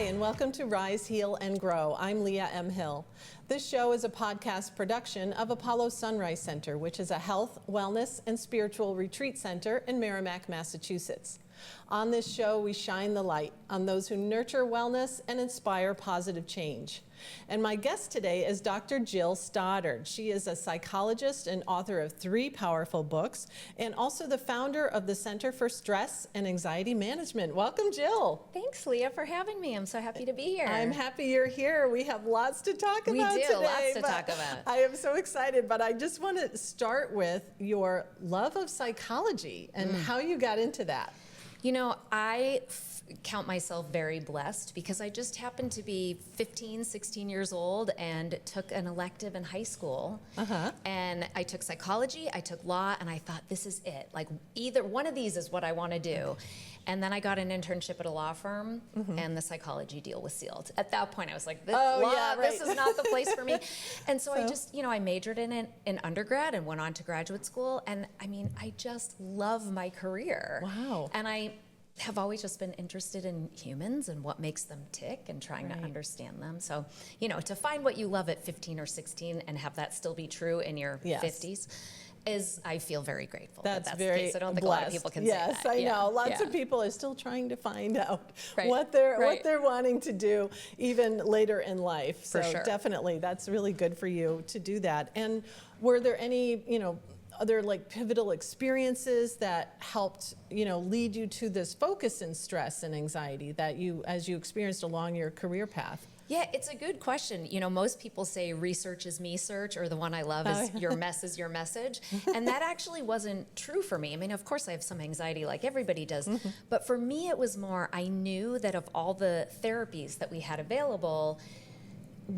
and welcome to Rise, Heal, and Grow. I'm Leah M. Hill. This show is a podcast production of Apollo Sunrise Center, which is a health, wellness, and spiritual retreat center in Merrimack, Massachusetts. On this show, we shine the light on those who nurture wellness and inspire positive change. And my guest today is Dr. Jill Stoddard. She is a psychologist and author of 3 powerful books, and also the founder of the Center for Stress and Anxiety Management. Welcome, Jill. Thanks, Leah, for having me. I'm so happy to be here. I'm happy you're here. We have lots to talk about today. We do, lots to talk about. I am so excited, but I just want to start with your love of psychology and how you got into that. You know, I count myself very blessed because I just happened to be 15, 16 years old and took an elective in high school. And I took psychology, I took law, and I thought, this is it. Like, either one of these is what I want to do. And then I got an internship at a law firm, and the psychology deal was sealed. At that point, I was like, this is not the place for me. And so I just, I majored in it in undergrad and went on to graduate school. And I mean, I just love my career. Wow. And I have always just been interested in humans and what makes them tick and trying to understand them. So, to find what you love at 15 or 16 and have that still be true in your 50s is, I feel very grateful. That's the very case. I don't think blessed. A lot of people can yes, say that. I know. Lots of people are still trying to find out what Right. they're wanting to do even later in life. For so sure. Definitely, that's really good for you to do that. And were there any, other like pivotal experiences that helped, lead you to this focus in stress and anxiety that as you experienced along your career path? Yeah, it's a good question. Most people say research is me search, or the one I love is your mess is your message. And that actually wasn't true for me. I mean, of course I have some anxiety like everybody does, but for me it was more, I knew that of all the therapies that we had available,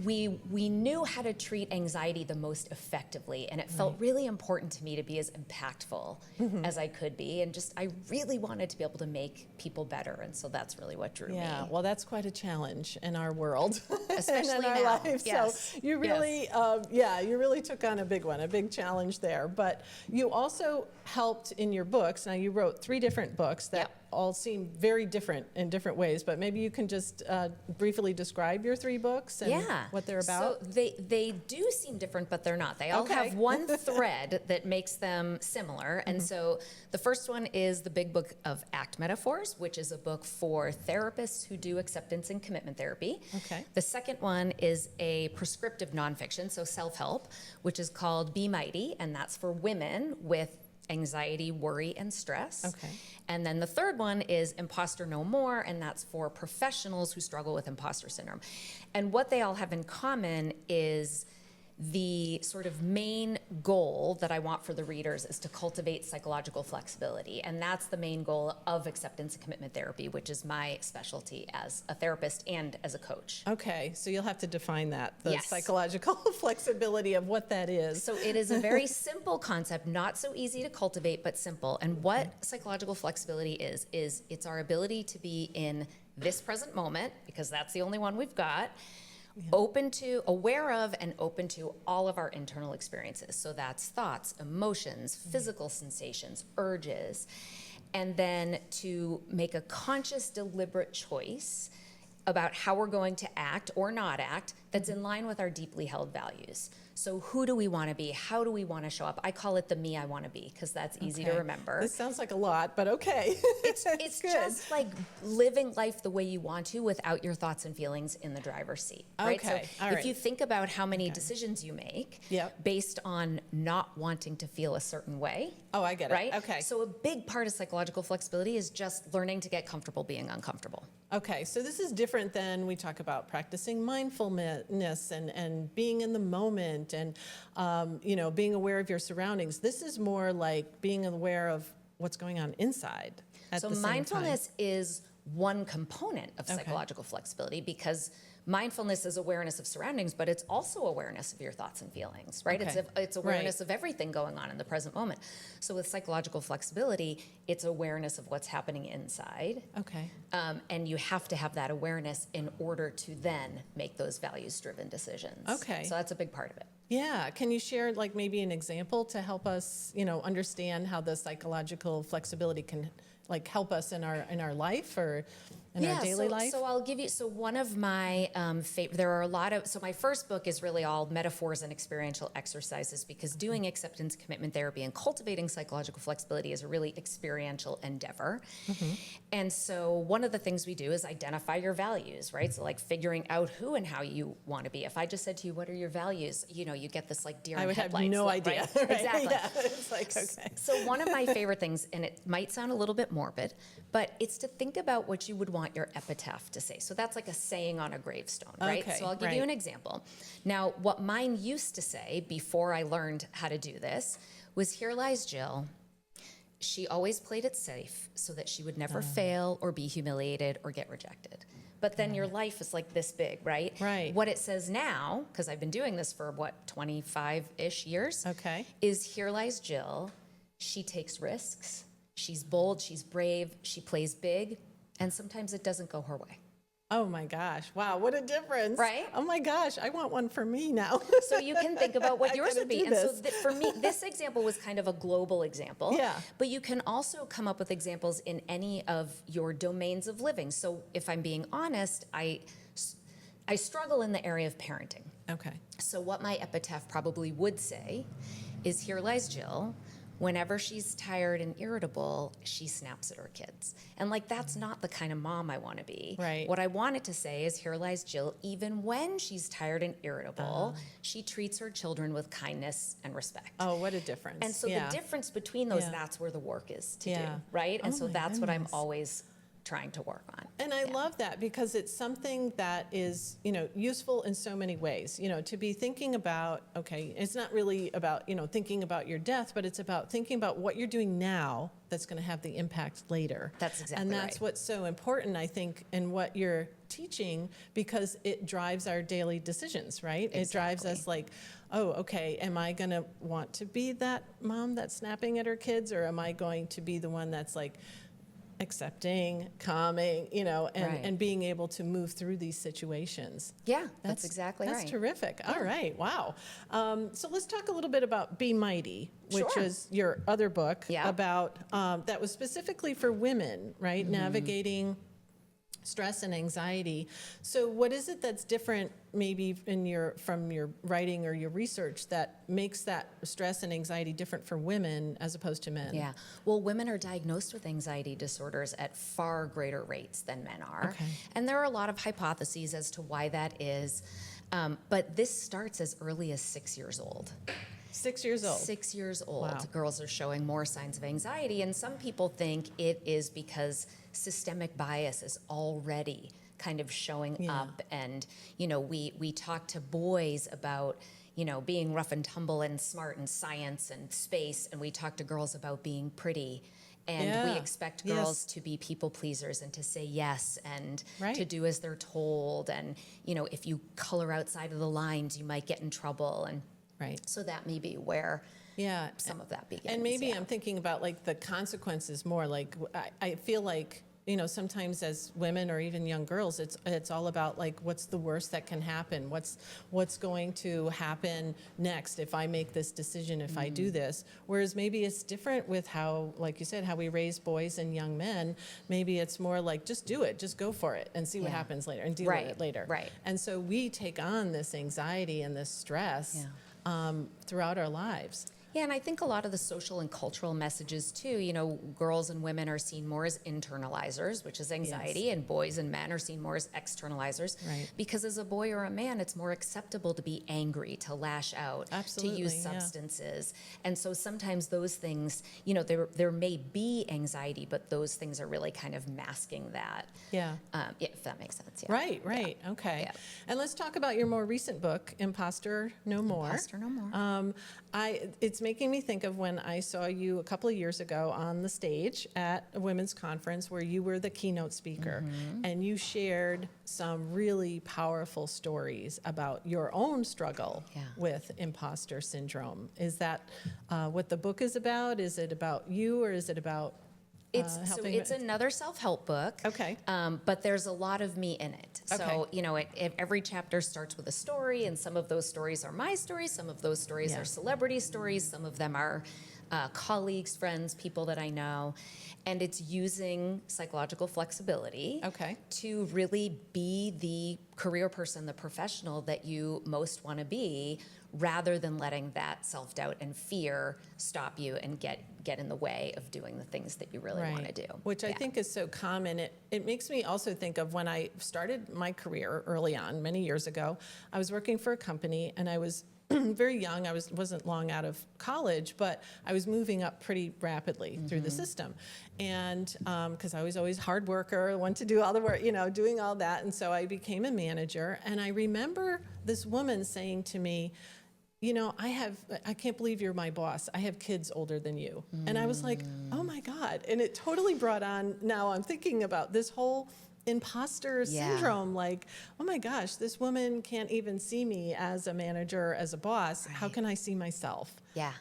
we knew how to treat anxiety the most effectively, and it felt really important to me to be as impactful as I could be, and I really wanted to be able to make people better, and so that's really what drew me. Yeah, well, that's quite a challenge in our world, especially in our now. life. Yes. So you really, you really took on a big one, a big challenge there. But you also helped in your books. Now, you wrote 3 different books that all seem very different in different ways, but maybe you can just briefly describe your 3 books and what they're about. So they do seem different, but they're not. They all have one thread that makes them similar. And so the first one is the big book of ACT Metaphors, which is a book for therapists who do acceptance and commitment therapy. Okay. The second one is a prescriptive nonfiction, so self-help, which is called Be Mighty, and that's for women with anxiety, worry, and stress. Okay. And then the third one is Imposter No More, and that's for professionals who struggle with imposter syndrome. And what they all have in common is the sort of main goal that I want for the readers is to cultivate psychological flexibility. And that's the main goal of acceptance and commitment therapy, which is my specialty as a therapist and as a coach. Okay, so you'll have to define that, the psychological flexibility of what that is. So it is a very simple concept, not so easy to cultivate, but simple. And what psychological flexibility is it's our ability to be in this present moment, because that's the only one we've got, aware of and open to all of our internal experiences. So that's thoughts, emotions, physical sensations, urges, and then to make a conscious, deliberate choice about how we're going to act or not act that's in line with our deeply held values. So who do we want to be? How do we want to show up? I call it the me I want to be, because that's easy to remember. This sounds like a lot, but okay. It's just like living life the way you want to without your thoughts and feelings in the driver's seat. Right? Okay. So if you think about how many decisions you make based on not wanting to feel a certain way. Oh, I get it. Right? Okay. So a big part of psychological flexibility is just learning to get comfortable being uncomfortable. Okay, so this is different than we talk about practicing mindfulness and being in the moment and, being aware of your surroundings. This is more like being aware of what's going on inside at the same time. So mindfulness is one component of psychological flexibility, because mindfulness is awareness of surroundings, but it's also awareness of your thoughts and feelings, right? It's awareness of everything going on in the present moment. So with psychological flexibility, it's awareness of what's happening inside. Okay. And you have to have that awareness in order to then make those values-driven decisions. Okay. So that's a big part of it. Yeah, can you share like maybe an example to help us, understand how the psychological flexibility can like help us in our life or in our daily life? So I'll give you, so one of my there are a lot of, so my first book is really all metaphors and experiential exercises, because doing acceptance commitment therapy and cultivating psychological flexibility is a really experiential endeavor. And so one of the things we do is identify your values, right? So like figuring out who and how you want to be. If I just said to you, what are your values? You know, you get this like deer in I would have headlights no look, idea. right? Right? Exactly. Yeah, it's like, okay. So one of my favorite things, and it might sound a little bit morbid, but it's to think about what you would want your epitaph to say. So that's like a saying on a gravestone, right? Okay, So I'll give you an example. Now, what mine used to say before I learned how to do this was, here lies Jill. She always played it safe so that she would never fail or be humiliated or get rejected. But then your life is like this big, right? Right. What it says now, because I've been doing this for 25-ish years, Okay. is here lies Jill. She takes risks. She's bold. She's brave. She plays big. And sometimes it doesn't go her way. Oh my gosh. Wow, what a difference. Right? Oh my gosh, I want one for me now. So you can think about what I yours gotta would be. do And so this. for me, this example was kind of a global example. Yeah. But you can also come up with examples in any of your domains of living. So if I'm being honest, I struggle in the area of parenting. Okay. So what my epitaph probably would say is, here lies Jill. Whenever she's tired and irritable, she snaps at her kids. And like, that's not the kind of mom I want to be. Right. What I wanted to say is, here lies Jill. Even when she's tired and irritable, she treats her children with kindness and respect. Oh, what a difference. And so yeah. the difference between those, Yeah. that's where the work is to do, Yeah. right? And Oh so my that's what I'm goodness. always trying to work on. And I love that, because it's something that is, useful in so many ways. To be thinking about, okay, it's not really about, thinking about your death, but it's about thinking about what you're doing now that's going to have the impact later. That's exactly And that's right. what's so important, I think, in what you're teaching, because it drives our daily decisions, right? It drives us like, oh, okay, am I going to want to be that mom that's snapping at her kids, or am I going to be the one that's like, accepting, calming, and being able to move through these situations. Yeah, that's exactly right. That's terrific. All right, wow. So let's talk a little bit about Be Mighty, which Sure. is your other book Yeah. about, that was specifically for women, right? Mm-hmm. Navigating stress and anxiety. So what is it that's different maybe from your writing or your research that makes that stress and anxiety different for women as opposed to men? Yeah. Well, women are diagnosed with anxiety disorders at far greater rates than men are. Okay. And there are a lot of hypotheses as to why that is. But this starts as early as 6 years old. 6 years old. 6 years old. Wow. Girls are showing more signs of anxiety. And some people think it is because systemic bias is already kind of showing up. And, we talk to boys about, being rough and tumble and smart and science and space. And we talk to girls about being pretty. And we expect girls to be people pleasers and to say yes and to do as they're told. And, if you color outside of the lines, you might get in trouble. And so that may be where some of that begins. And maybe I'm thinking about like the consequences more. Like I feel like, sometimes as women or even young girls, it's all about like, what's the worst that can happen? What's going to happen next if I make this decision, if I do this? Whereas maybe it's different with how, like you said, how we raise boys and young men. Maybe it's more like, just do it, just go for it and see what happens later and deal with it later. Right. And so we take on this anxiety and this stress throughout our lives. Yeah, and I think a lot of the social and cultural messages too, girls and women are seen more as internalizers, which is anxiety, and boys and men are seen more as externalizers. Right. Because as a boy or a man, it's more acceptable to be angry, to lash out, Absolutely, to use substances. And so sometimes those things, there may be anxiety, but those things are really kind of masking that. Yeah. If that makes sense. Yeah. Right. Okay. Yeah. And let's talk about your more recent book, Imposter No More. Imposter No More. It's making me think of when I saw you a couple of years ago on the stage at a women's conference where you were the keynote speaker, and you shared some really powerful stories about your own struggle with imposter syndrome. Is that what the book is about? Is it about you, or is it about helping? It's another self-help book. Okay. But there's a lot of me in it. So, every chapter starts with a story, and some of those stories are my stories, some of those stories are celebrity stories, some of them are colleagues, friends, people that I know. And it's using psychological flexibility to really be the career person, the professional that you most want to be, rather than letting that self-doubt and fear stop you and get in the way of doing the things that you really want to do. Which I think is so common. It makes me also think of when I started my career early on, many years ago. I was working for a company, and I was very young. I wasn't long out of college, but I was moving up pretty rapidly through the system. And because I was always a hard worker, wanted to do all the work, doing all that. And so I became a manager. And I remember this woman saying to me, I can't believe you're my boss. I have kids older than you. And I was like, oh my God. And it totally brought on, now I'm thinking about this whole imposter syndrome, like, oh my gosh, this woman can't even see me as a manager, as a boss. How can I see myself? Yeah,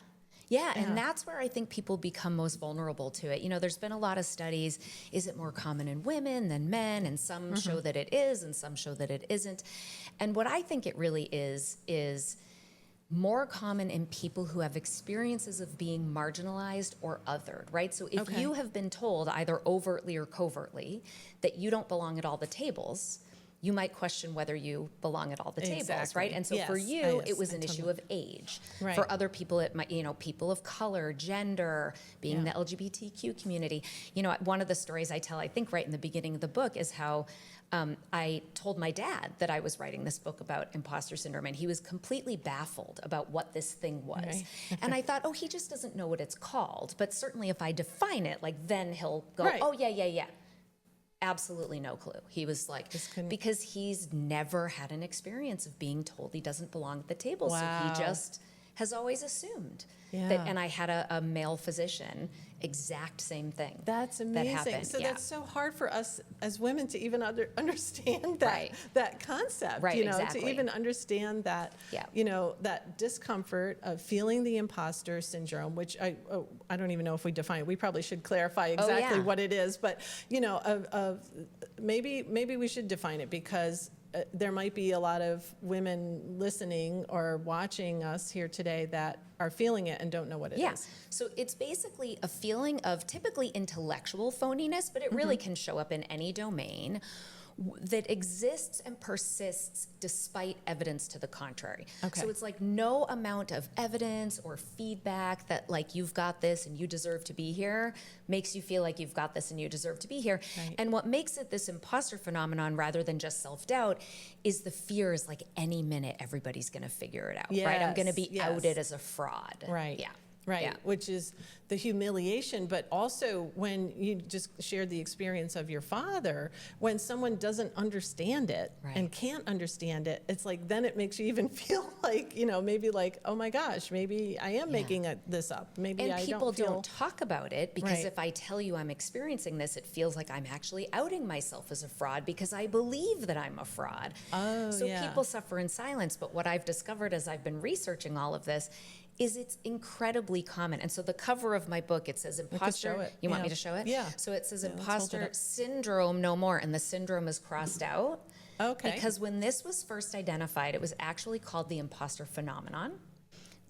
and that's where I think people become most vulnerable to it. There's been a lot of studies. Is it more common in women than men? And some show that it is, and some show that it isn't. And what I think it really is more common in people who have experiences of being marginalized or othered, right? So if you have been told either overtly or covertly that you don't belong at all the tables, you might question whether you belong at all the tables, right? And so for you, it was an issue of age. For other people, it might, people of color, gender, being the LGBTQ community. One of the stories I tell, I think right in the beginning of the book, is how I told my dad that I was writing this book about imposter syndrome, and he was completely baffled about what this thing was. And I thought, he just doesn't know what it's called. But certainly if I define it, then he'll go, oh, yeah. Absolutely no clue. He was like, because he's never had an experience of being told he doesn't belong at the table. So he just has always assumed that, and I had a male physician, exact same thing. That's amazing. That happened. So that's so hard for us as women to even understand that concept, to even understand that, that discomfort of feeling the imposter syndrome, which I don't even know if we define it. We probably should clarify exactly what it is, but maybe we should define it, because there might be a lot of women listening or watching us here today that are feeling it and don't know what it is. So it's basically a feeling of typically intellectual phoniness, but it really can show up in any domain that exists and persists despite evidence to the contrary. So it's like no amount of evidence or feedback that you've got this and you deserve to be here makes you feel like you've got this and you deserve to be here. And what makes it this imposter phenomenon rather than just self-doubt is the fear is any minute everybody's going to figure it out, right? I'm going to be outed as a fraud. Which is the humiliation, but also when you just shared the experience of your father, when someone doesn't understand it and can't understand it, it's then it makes you even feel maybe oh my gosh, maybe I am making this up. Maybe and I people don't feel... talk about it because if I tell you I'm experiencing this, it feels like I'm actually outing myself as a fraud because I believe that I'm a fraud. So people suffer in silence. But what I've discovered as I've been researching all of this is it's incredibly common. And so the cover of my book, it says imposter. You want me to show it? Yeah. So it says imposter syndrome no more, and the syndrome is crossed out. Because when this was first identified, it was actually called the imposter phenomenon,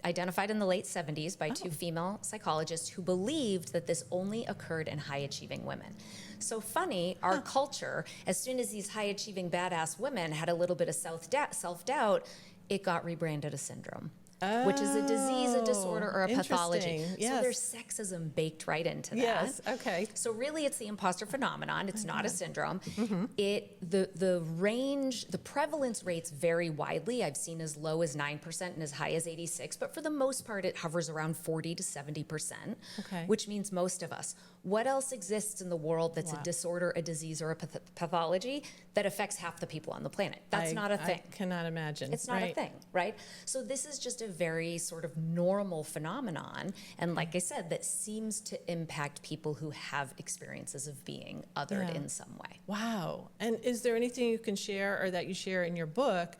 identified in the late 70s by two female psychologists who believed that this only occurred in high-achieving women. So funny, our culture, as soon as these high-achieving badass women had a little bit of self-doubt, it got rebranded a syndrome. Which is a disease, a disorder, or a pathology. So there's sexism baked right into that. So really it's the imposter phenomenon. It's not a syndrome. The range, the prevalence rates vary widely. I've seen as low as 9% and as high as 86%, but for the most part it hovers around 40 to 70%, which means most of us. What else exists in the world that's a disorder, a disease, or a pathology that affects half the people on the planet? That's not a thing. I cannot imagine. It's not a thing, right? So this is just a very sort of normal phenomenon, and like I said, that seems to impact people who have experiences of being othered in some way. Wow. And is there anything you can share or that you share in your book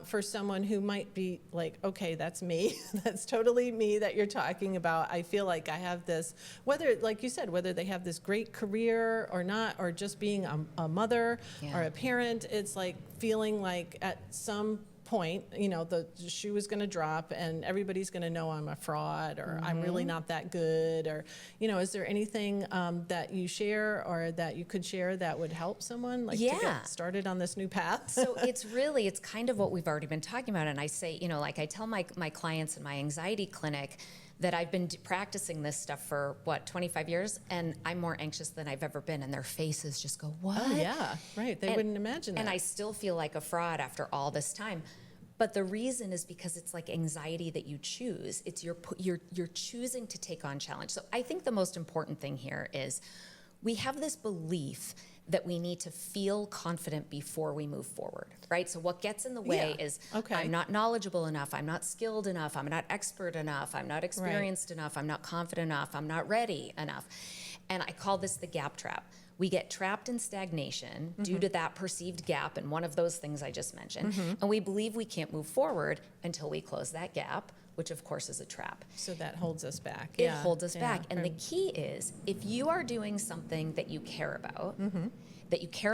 for someone who might be like, okay, that's me, that's totally me that you're talking about. I feel like I have this, whether, like you said, whether they have this great career or not, or just being a mother or a parent, it's like feeling like at some point, the shoe is going to drop and everybody's going to know I'm a fraud, or I'm really not that good, or, is there anything that you share or that you could share that would help someone to get started on this new path? So it's kind of what we've already been talking about. And I say, I tell my clients in my anxiety clinic that I've been practicing this stuff for 25 years, and I'm more anxious than I've ever been, and their faces just go, what? Oh yeah, right. They wouldn't imagine that. And I still feel like a fraud after all this time. But the reason is because it's like anxiety that you choose. It's you're choosing to take on challenge. So I think the most important thing here is we have this belief that we need to feel confident before we move forward, right? So what gets in the way is I'm not knowledgeable enough, I'm not skilled enough, I'm not expert enough, I'm not experienced enough, I'm not confident enough, I'm not ready enough. And I call this the gap trap. We get trapped in stagnation due to that perceived gap in one of those things I just mentioned. And we believe we can't move forward until we close that gap, which of course is a trap. So that holds us back. It holds us back. And the key is, if you are doing something that you care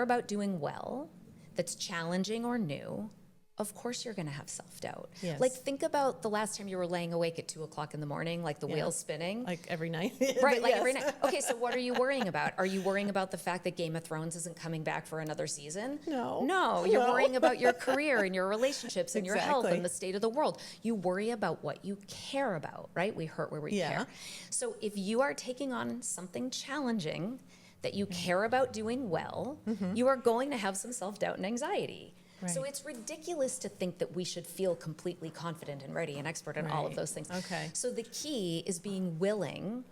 about doing well, that's challenging or new, of course you're going to have self-doubt. Yes. Like, think about the last time you were laying awake at 2 o'clock in the morning, like the wheels spinning. Like every night. Right, like every night. Okay, so what are you worrying about? Are you worrying about the fact that Game of Thrones isn't coming back for another season? No, you're worrying about your career and your relationships and your health and the state of the world. You worry about what you care about, right? We hurt where we care. So if you are taking on something challenging that you care about doing well, you are going to have some self-doubt and anxiety. Right. So it's ridiculous to think that we should feel completely confident and ready and expert in all of those things. Okay. So the key is being willing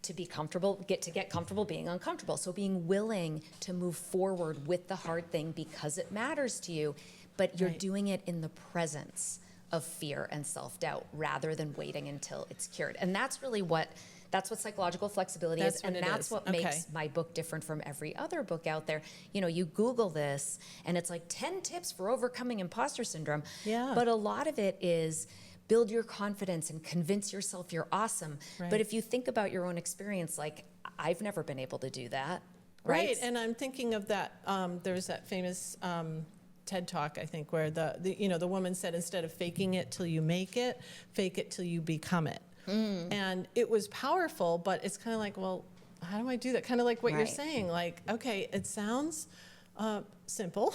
to be comfortable, get comfortable being uncomfortable. So being willing to move forward with the hard thing because it matters to you, but you're doing it in the presence of fear and self-doubt rather than waiting until it's cured. And that's what psychological flexibility is, and that's what makes my book different from every other book out there. You Google this, and it's like 10 tips for overcoming imposter syndrome. Yeah. But a lot of it is build your confidence and convince yourself you're awesome. Right. But if you think about your own experience, like, I've never been able to do that. Right. And I'm thinking of that. There's that famous TED Talk, I think, where the woman said, instead of faking it till you make it, fake it till you become it. And it was powerful, but it's kind of like, well, how do I do that? Kind of like what you're saying, like, okay, it sounds simple,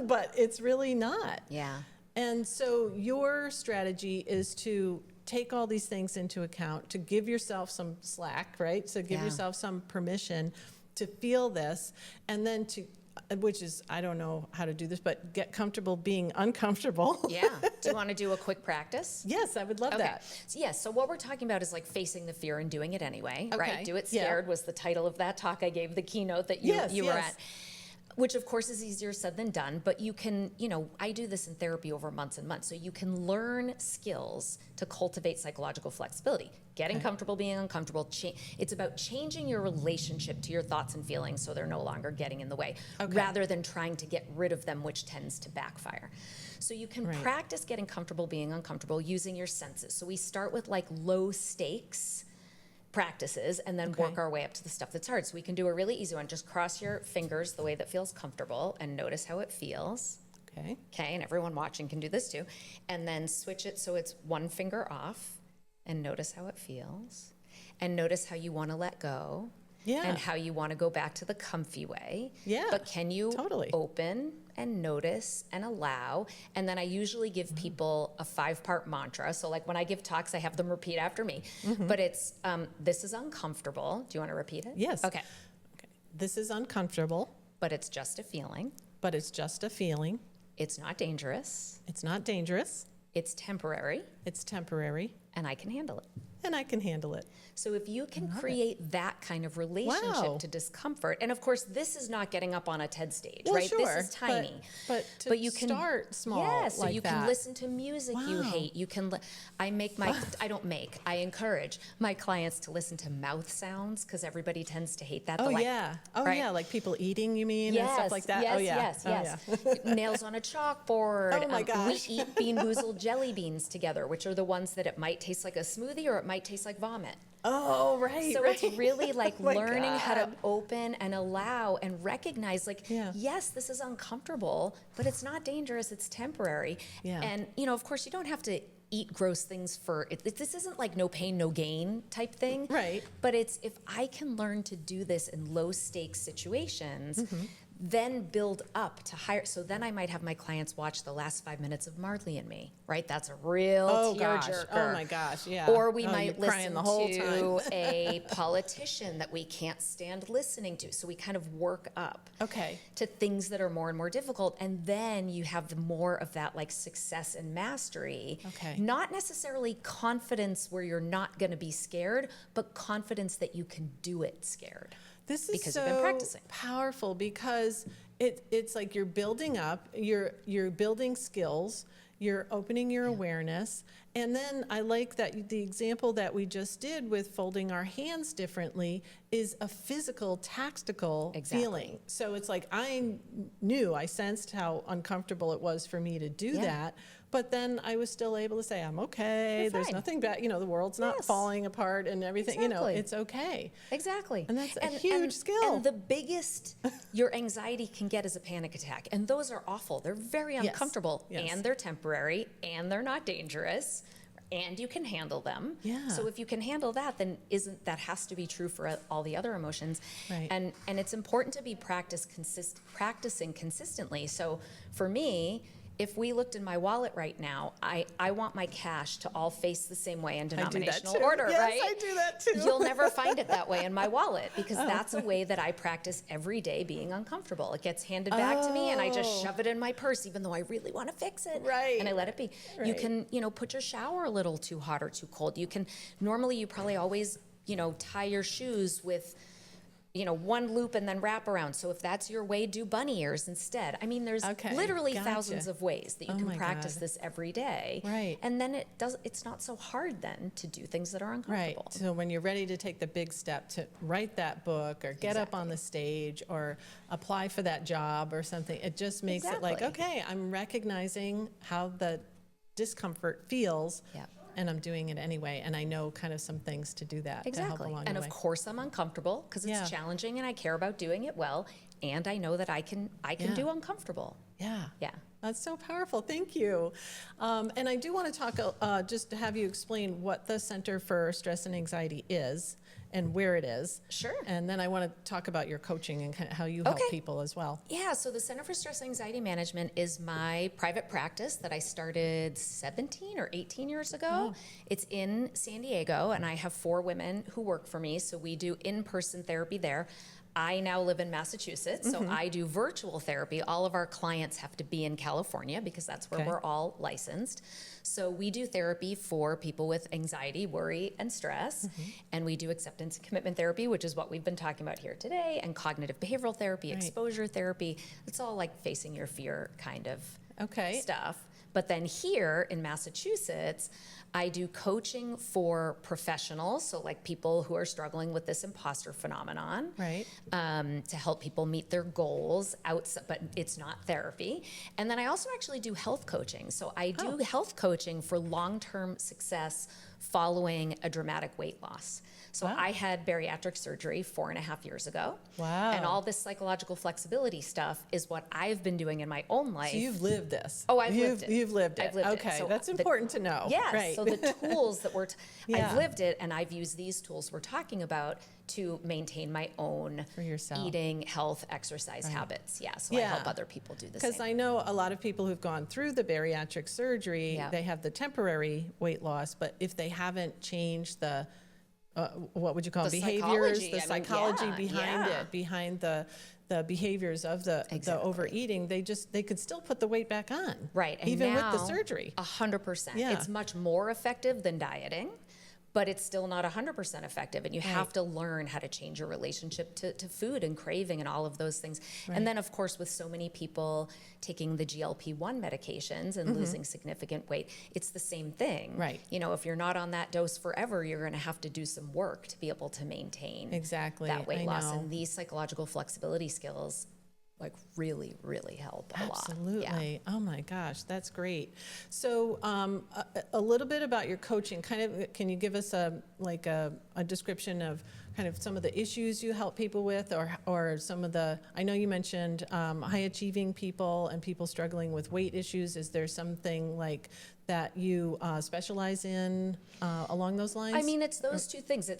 but it's really not. Yeah. And so your strategy is to take all these things into account, to give yourself some slack, right? So give yourself some permission to feel this, and then which is, I don't know how to do this, but get comfortable being uncomfortable. Yeah. Do you want to do a quick practice? Yes, I would love that. So what we're talking about is like facing the fear and doing it anyway, right? Do it scared was the title of that talk I gave, the keynote that you were at. Which of course is easier said than done, but you can, I do this in therapy over months and months, so you can learn skills to cultivate psychological flexibility. Getting comfortable being uncomfortable, it's about changing your relationship to your thoughts and feelings so they're no longer getting in the way, rather than trying to get rid of them, which tends to backfire. So you can practice getting comfortable being uncomfortable using your senses. So we start with like low stakes practices and then work our way up to the stuff that's hard. So we can do a really easy one. Just cross your fingers the way that feels comfortable and notice how it feels. Okay, and everyone watching can do this too. And then switch it so it's one finger off and notice how it feels. And notice how you want to let go. Yeah. And how you want to go back to the comfy way. Yeah. But can you open and notice and allow? And then I usually give people a 5-part mantra. So like when I give talks, I have them repeat after me. But it's, this is uncomfortable. Do you want to repeat it? Yes. Okay. This is uncomfortable. But it's just a feeling. But it's just a feeling. It's not dangerous. It's not dangerous. It's temporary. It's temporary. And I can handle it. And I can handle it. So if you can create that kind of relationship to discomfort, and of course this is not getting up on a TED stage, right? Sure, this is tiny. But you can start small. Yeah, so you can listen to music you hate. You can I encourage my clients to listen to mouth sounds because everybody tends to hate that. Yeah, like people eating, you mean, and stuff like that. Yes. Nails on a chalkboard. Oh my gosh. We eat Bean Boozled jelly beans together, which are the ones that it might taste like a smoothie or it might might taste like vomit. Oh, right. So right. it's really like Oh my learning how to God. open and allow and recognize, like, Yeah. yes, this is uncomfortable, but it's not dangerous, it's temporary. Yeah. And, of course, you don't have to eat gross things this isn't like no pain, no gain type thing. Right. But it's, if I can learn to do this in low stakes situations, then build up to higher. So then I might have my clients watch the last 5 minutes of Marley and Me, right? That's a real tearjerker. Oh my gosh, yeah. Or we Oh, might you're crying listen the whole to time. a politician that we can't stand listening to. So we kind of work up Okay. to things that are more and more difficult. And then you have more of that like success and mastery. Okay. Not necessarily confidence where you're not going to be scared, but confidence that you can do it scared. This is Because so you've been practicing. powerful because it's like you're building up, you're building skills, you're opening your awareness. And then I like that the example that we just did with folding our hands differently is a physical, tactical Exactly. feeling. So it's like I sensed how uncomfortable it was for me to do Yeah. that. But then I was still able to say, I'm okay. You're There's fine. nothing bad. The world's not Yes. falling apart and everything. Exactly. It's okay. Exactly. And that's a huge skill. And the biggest your anxiety can get is a panic attack. And those are awful. They're very Yes. uncomfortable. Yes. And they're temporary. And they're not dangerous. And you can handle them. Yeah. So if you can handle that, then that has to be true for all the other emotions. Right. And it's important to be practicing consistently. So for me, if we looked in my wallet right now, I want my cash to all face the same way in I do that denominational too. order, Yes, right? I do that too. You'll never find it that way in my wallet because Oh. that's a way that I practice every day being uncomfortable. It gets handed back to me and I just shove it in my purse even though I really want to fix it. Right. And I let it be. You Right. can, put your shower a little too hot or too cold. You probably always, tie your shoes with one loop and then wrap around. So if that's your way, do bunny ears instead. I mean, there's Okay, literally gotcha. thousands of ways that you Oh can my practice God. this every day. Right. And then it's not so hard then to do things that are Right. uncomfortable. So when you're ready to take the big step to write that book or get up on the stage or apply for that job or something, it just makes it like, Exactly. okay, I'm recognizing how the discomfort feels. Yep. And I'm doing it anyway. And I know kind of some things to do that to help Exactly. along And the of way. course I'm uncomfortable because it's Yeah. challenging and I care about doing it well. And I know that I can Yeah. do uncomfortable. Yeah. Yeah. That's so powerful. Thank you. And I do want to talk, just to have you explain what the Center for Stress and Anxiety is and where it is. Sure. And then I want to talk about your coaching and kind of how you help Okay. people as well. Yeah, so the Center for Stress and Anxiety Management is my private practice that I started 17 or 18 years ago. It's in San Diego, and I have 4 women who work for me, so we do in-person therapy there. I now live in Massachusetts, so I do virtual therapy. All of our clients have to be in California because that's where Okay. we're all licensed. So we do therapy for people with anxiety, worry, and stress. And we do acceptance and commitment therapy, which is what we've been talking about here today, and cognitive behavioral therapy, Right. exposure therapy. It's all like facing your fear kind of Okay. stuff. But then here in Massachusetts, I do coaching for professionals, so like people who are struggling with this imposter phenomenon, Right. to help people meet their goals outside, but it's not therapy. And then I also actually do health coaching. So I do health coaching for long-term success following a dramatic weight loss. So Wow. I had bariatric surgery 4.5 years ago. Wow. And all this psychological flexibility stuff is what I've been doing in my own life. So you've lived this. Oh, I've lived it. You've lived it. I've lived it. Okay, So that's the- important to know. Yes. Right. So the tools that Yeah. I've lived it, and I've used these tools we're talking about to maintain my own For yourself. eating, health, exercise habits. Yeah. So I Yeah. help other people do the Because same. I know a lot of people who've gone through the bariatric surgery, Yeah. they have the temporary weight loss, but if they haven't changed the, what would you call The it, behaviors, psychology, the I mean, psychology yeah, behind yeah. it, behind the behaviors of the Exactly. overeating, they could still put the weight back on. Right. And Even with the now, surgery. 100%. Yeah. It's much more effective than dieting, but it's still not 100% effective. And you have to learn how to change your relationship to food and craving and all of those things. Right. And then, of course, with so many people taking the GLP-1 medications and losing significant weight, it's the same thing. Right. If you're not on that dose forever, you're going to have to do some work to be able to maintain Exactly. that weight I loss. know. And these psychological flexibility skills like really, really help a lot. Absolutely. Oh my gosh, that's great. So a little bit about your coaching. Kind of, can you give us a description of kind of some of the issues you help people with, or some of the, I know you mentioned high achieving people and people struggling with weight issues. Is there something like that you specialize in along those lines? I mean, it's those two things.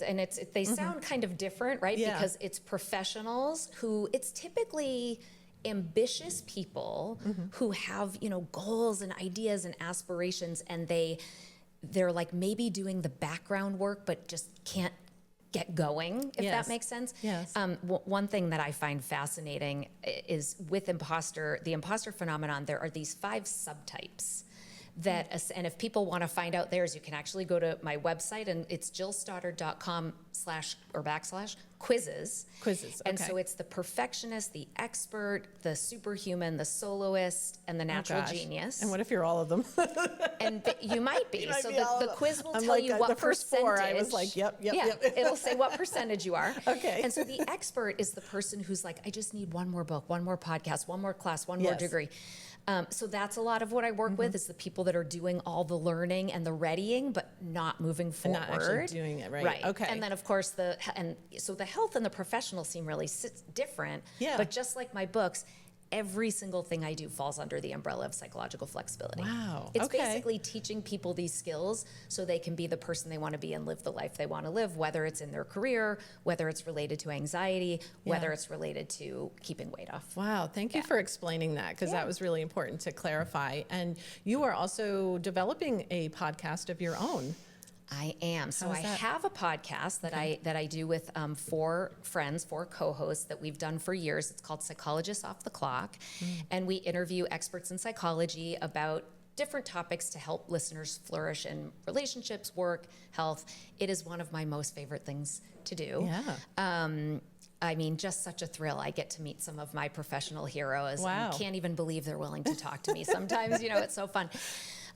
They sound kind of different, right? Yeah. Because it's professionals who, it's typically ambitious people who have, goals and ideas and aspirations, and they're like maybe doing the background work, but just can't get going, if that makes sense. Yes. One thing that I find fascinating is with the imposter phenomenon, there are these 5 subtypes. And if people want to find out theirs, you can actually go to my website, and it's jillstoddard.com//quizzes. Quizzes, And okay. so it's the perfectionist, the expert, the superhuman, the soloist, and the natural genius. And what if you're all of them? And you might be. might So be all the of them. quiz will I'm tell like, you the what first percentage. 4, I was like, yep. It'll say what percentage you are. Okay. And so the expert is the person who's like, I just need one more book, one more podcast, one more class, one more degree. So that's a lot of what I work with, is the people that are doing all the learning and the readying, but not moving forward. Not actually doing it right. Right. Okay. And then of course so the health and the professional seem really different. Yeah. But just like my books, every single thing I do falls under the umbrella of psychological flexibility. Wow. It's Okay. basically teaching people these skills so they can be the person they want to be and live the life they want to live, whether it's in their career, whether it's related to anxiety, whether it's related to keeping weight off. Wow, thank you for explaining that, because that was really important to clarify. And you are also developing a podcast of your own. I am. So How's I that? have a podcast that I do with 4 friends, 4 co-hosts that we've done for years. It's called Psychologist Off the Clock. And we interview experts in psychology about different topics to help listeners flourish in relationships, work, health. It is one of my most favorite things to do. Yeah. I mean, just such a thrill. I get to meet some of my professional heroes. Wow. And can't even believe they're willing to talk to me sometimes. It's so fun.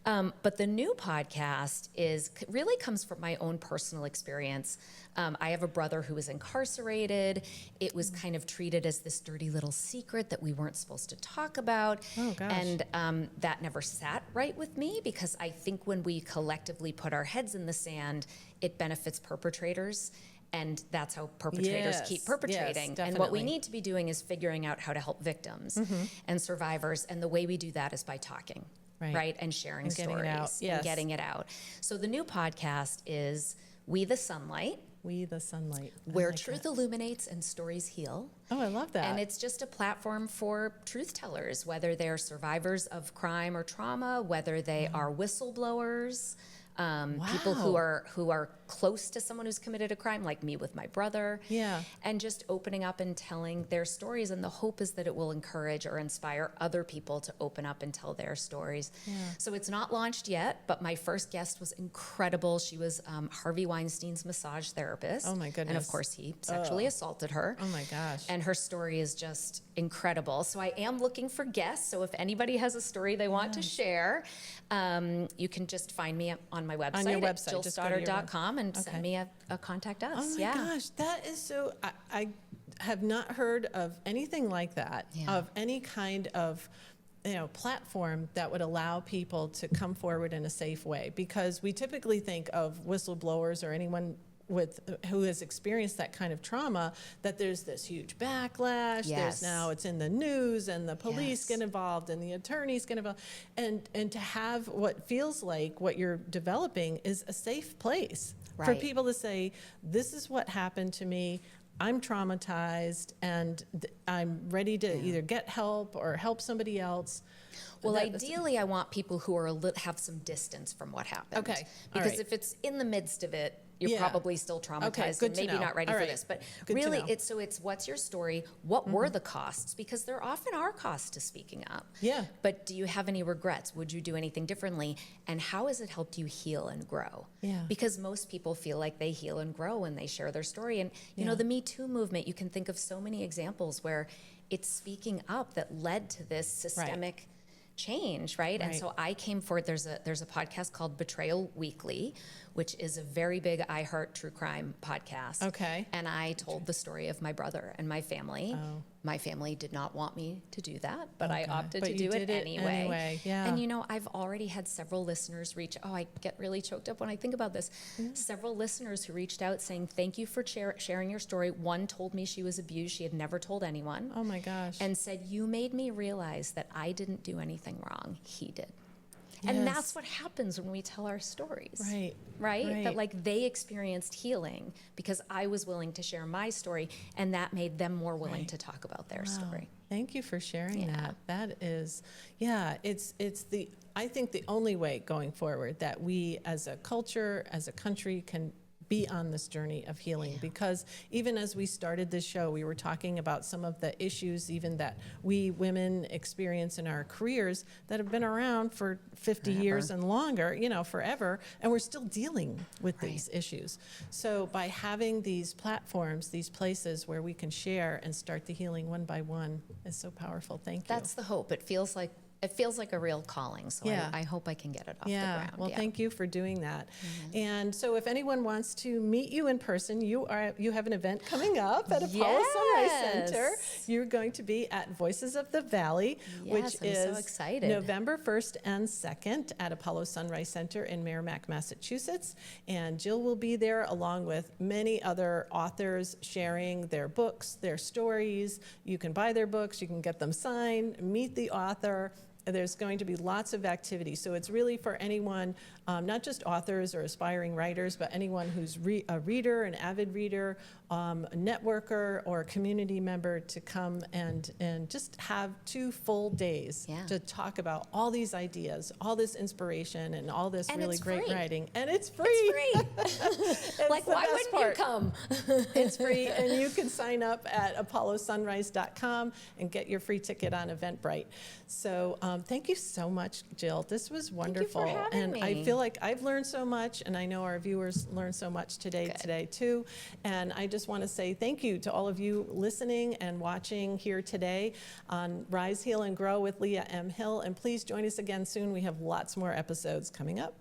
But the new podcast really comes from my own personal experience. I have a brother who was incarcerated. It was kind of treated as this dirty little secret that we weren't supposed to talk about. Oh, gosh. And that never sat right with me, because I think when we collectively put our heads in the sand, it benefits perpetrators. And that's how perpetrators keep perpetrating. And what we definitely. need to be doing is figuring out how to help victims and survivors. And the way we do that is by talking. Right. And sharing And getting it stories out. Yes. and getting it out. So the new podcast is We the Sunlight, We the Sunlight. I where like truth that. illuminates and stories heal. Oh, I love that. And it's just a platform for truth tellers, whether they're survivors of crime or trauma, whether they are whistleblowers, people who are close to someone who's committed a crime, like me with my brother. Yeah. And just opening up and telling their stories. And the hope is that it will encourage or inspire other people to open up and tell their stories. Yeah. So it's not launched yet, but my first guest was incredible. She was Harvey Weinstein's massage therapist. Oh, my And goodness. of course, he sexually assaulted her. Oh my gosh. And her story is just incredible. So I am looking for guests. So if anybody has a story they want to share, you can just find me on my website, On your at website, just go to your jillstoddard.com and send me a contact us. Oh my gosh, that is so, I have not heard of anything like that, Yeah. of any kind of platform that would allow people to come forward in a safe way, because we typically think of whistleblowers or anyone who has experienced that kind of trauma, that there's this huge backlash. Yes. Now it's in the news, and the police Yes. get involved, and the attorneys get involved, and to have what feels like what you're developing is a safe place for Right. people to say, this is what happened to me. I'm traumatized, and I'm ready to either get help or help somebody else. Well, ideally, I want people who are have some distance from what happened. Okay, all Because right. if it's in the midst of it, you're Yeah. probably still traumatized good and to maybe know. not ready All for right. this. But Good to really, know. it's what's your story? What were the costs? Because there often are costs to speaking up. Yeah. But do you have any regrets? Would you do anything differently? And how has it helped you heal and grow? Yeah. Because most people feel like they heal and grow when they share their story. And you know, the Me Too movement, you can think of so many examples where it's speaking up that led to this systemic change, right? And Right. so I came forward. There's a podcast called Betrayal Weekly, which is a very big iHeart true crime podcast. Okay. And I told the story of my brother and my family. My family did not want me to do that, but I Okay. opted But to you do it did it anyway. anyway, yeah. And you know, I've already had several listeners I get really choked up when I think about this. Several listeners who reached out saying, thank you for sharing your story. One told me she was abused. She had never told anyone. Oh my gosh. And said, you made me realize that I didn't do anything wrong. He did. And Yes. that's what happens when we tell our stories. Right. Right? That Right. like they experienced healing because I was willing to share my story, and that made them more willing Right. to talk about their Wow. story. Thank you for sharing Yeah. that. That is, yeah, it's I think the only way going forward that we as a culture, as a country can be on this journey of healing, because even as we started this show, we were talking about some of the issues even that we women experience in our careers that have been around for 50 years and longer, forever, and we're still dealing with these issues. So by having these platforms, these places where we can share and start the healing one by one is so powerful. Thank you. That's the hope. It feels like a real calling. So Yeah. I hope I can get it off the Yeah, ground. well, thank you for doing that. And so if anyone wants to meet you in person, you have an event coming up at Apollo Sunrise Center. Yes. You're going to be at Voices of the Valley, which Yes, I'm is so excited. November 1st and 2nd at Apollo Sunrise Center in Merrimack, Massachusetts. And Jill will be there along with many other authors sharing their books, their stories. You can buy their books, you can get them signed, meet the author. There's going to be lots of activity. So it's really for anyone, not just authors or aspiring writers, but anyone who's a reader, an avid reader, a networker, or a community member to come and just have 2 full days to talk about all these ideas, all this inspiration, and all this And really it's great free. writing. And it's free. It's free. It's Like, the why best wouldn't part. you come? It's free, and you can sign up at apollosunrise.com and get your free ticket on Eventbrite. So thank you so much, Jill. This was wonderful. for having and me. I feel like I've learned so much, and I know our viewers learned so much today too. And I just want to say thank you to all of you listening and watching here today on Rise, Heal, and Grow with Leah M. Hill. And please join us again soon. We have lots more episodes coming up.